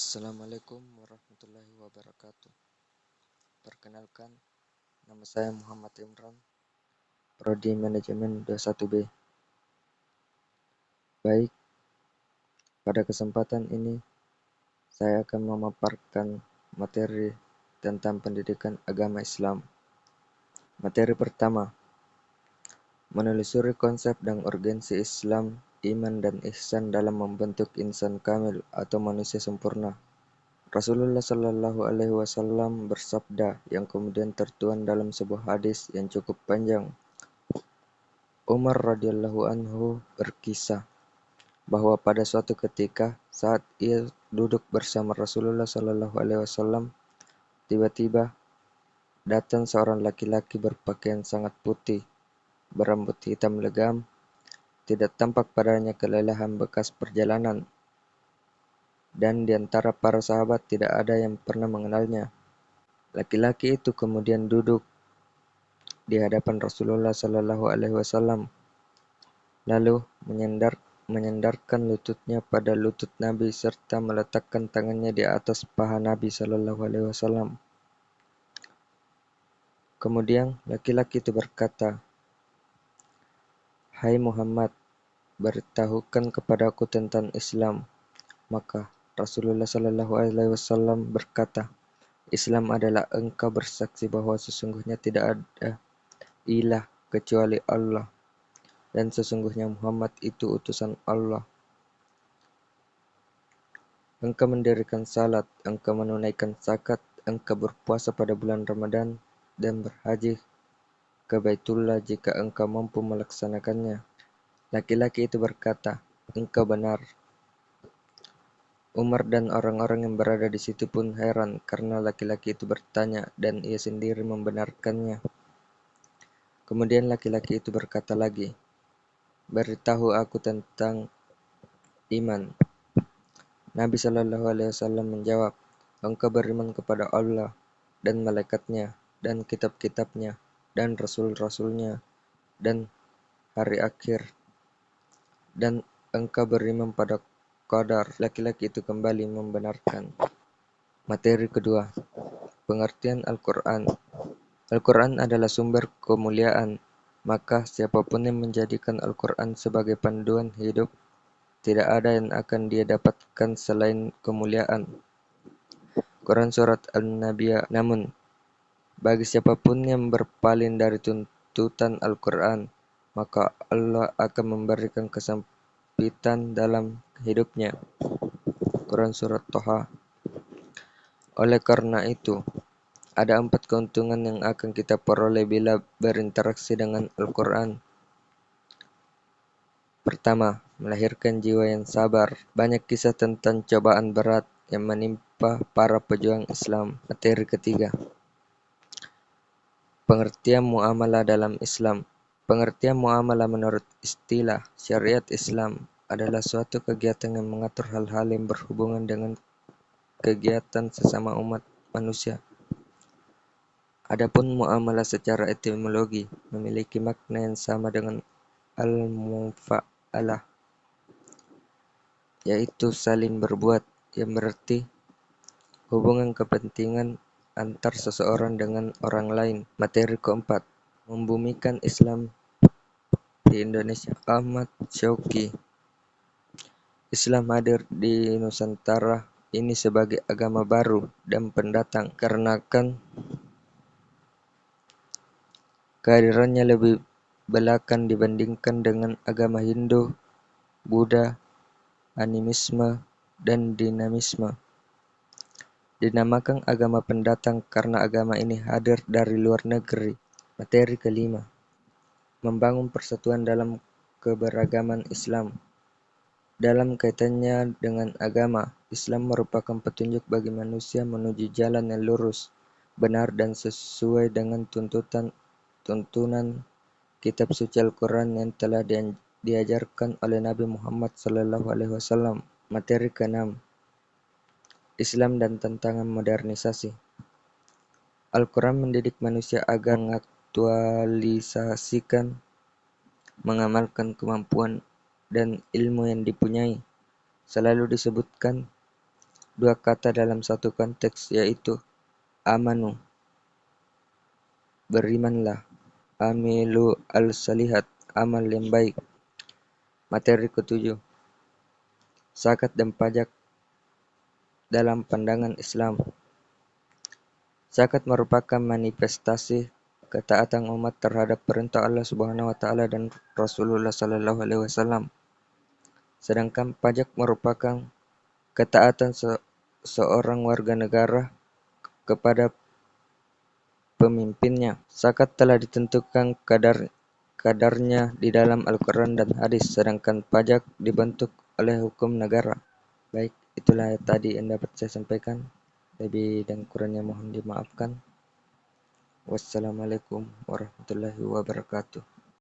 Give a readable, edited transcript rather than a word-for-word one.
Assalamualaikum warahmatullahi wabarakatuh. Perkenalkan, nama saya Muhammad Imran, Prodi Manajemen 21B. Baik, pada kesempatan ini saya akan memaparkan materi tentang pendidikan agama Islam. Materi pertama, menelusuri konsep dan urgensi Islam, iman dan ihsan dalam membentuk insan kamil atau manusia sempurna. Rasulullah Shallallahu Alaihi Wasallam bersabda yang kemudian tertuang dalam sebuah hadis yang cukup panjang. Umar radhiyallahu anhu berkisah bahwa pada suatu ketika saat ia duduk bersama Rasulullah Shallallahu Alaihi Wasallam, tiba-tiba datang seorang laki-laki berpakaian sangat putih, berambut hitam legam, tidak tampak padanya kelelahan bekas perjalanan, dan di antara para sahabat tidak ada yang pernah mengenalnya. Laki-laki itu kemudian duduk di hadapan Rasulullah Shallallahu Alaihi Wasallam, lalu menyandarkan lututnya pada lutut Nabi serta meletakkan tangannya di atas paha Nabi Shallallahu Alaihi Wasallam. Kemudian laki-laki itu berkata, "Hai Muhammad, beritahukan kepadaku tentang Islam." Maka Rasulullah Shallallahu Alaihi Wasallam berkata, "Islam adalah engkau bersaksi bahwa sesungguhnya tidak ada ilah kecuali Allah, dan sesungguhnya Muhammad itu utusan Allah. Engkau mendirikan salat, engkau menunaikan zakat, engkau berpuasa pada bulan Ramadan, dan berhaji ke Baitullah jika engkau mampu melaksanakannya." Laki-laki itu berkata, "Engkau benar." Umar dan orang-orang yang berada di situ pun heran karena laki-laki itu bertanya dan ia sendiri membenarkannya. Kemudian laki-laki itu berkata lagi, "Beritahu aku tentang iman." Nabi Shallallahu Alaihi Wasallam menjawab, "Engkau beriman kepada Allah dan malaikatnya dan kitab-kitabnya dan rasul-rasulnya dan hari akhir, dan engkau beriman pada qadar." Laki-laki itu kembali membenarkan. Materi kedua, pengertian Al-Quran. Al-Quran adalah sumber kemuliaan, maka siapapun yang menjadikan Al-Quran sebagai panduan hidup, tidak ada yang akan dia dapatkan selain kemuliaan. Quran Surat An-Nabiya. Namun, bagi siapapun yang berpaling dari tuntutan Al-Quran, maka Allah akan memberikan kesempitan dalam hidupnya. Quran Surat Toha. Oleh karena itu, ada 4 keuntungan yang akan kita peroleh bila berinteraksi dengan Al-Quran. Pertama, melahirkan jiwa yang sabar. Banyak kisah tentang cobaan berat yang menimpa para pejuang Islam. Materi ketiga, pengertian muamalah dalam Islam. Pengertian muamalah menurut istilah syariat Islam adalah suatu kegiatan yang mengatur hal-hal yang berhubungan dengan kegiatan sesama umat manusia. Adapun muamalah secara etimologi memiliki makna yang sama dengan al-mufa'alah, yaitu saling berbuat, yang berarti hubungan kepentingan antar seseorang dengan orang lain. Materi keempat, membumikan Islam di Indonesia. Ahmad Syauqi. Islam hadir di Nusantara ini sebagai agama baru dan pendatang, karena kehadirannya lebih belakang dibandingkan dengan agama Hindu, Buddha, animisme, dan dinamisme. Dinamakan agama pendatang karena agama ini hadir dari luar negeri. Materi kelima, membangun persatuan dalam keberagaman Islam. Dalam kaitannya dengan agama, Islam merupakan petunjuk bagi manusia menuju jalan yang lurus, benar dan sesuai dengan tuntunan kitab suci Al-Quran yang telah diajarkan oleh Nabi Muhammad SAW. Materi keenam, Islam dan tantangan modernisasi. Al-Quran mendidik manusia agar mengaktualisasikan, mengamalkan kemampuan dan ilmu yang dipunyai. Selalu disebutkan dua kata dalam satu konteks, yaitu amanu, berimanlah, amilu al-salihat, amal yang baik. Materi ketujuh, zakat dan pajak dalam pandangan Islam. Zakat merupakan manifestasi ketaatan umat terhadap perintah Allah Subhanahu wa taala dan Rasulullah sallallahu alaihi wasallam. Sedangkan pajak merupakan ketaatan seorang warga negara kepada pemimpinnya. Zakat telah ditentukan kadarnya di dalam Al-Quran dan hadis, sedangkan pajak dibentuk oleh hukum negara. Baik, itulah tadi yang dapat saya sampaikan. Lebih dan kurangnya mohon dimaafkan. Wassalamualaikum warahmatullahi wabarakatuh.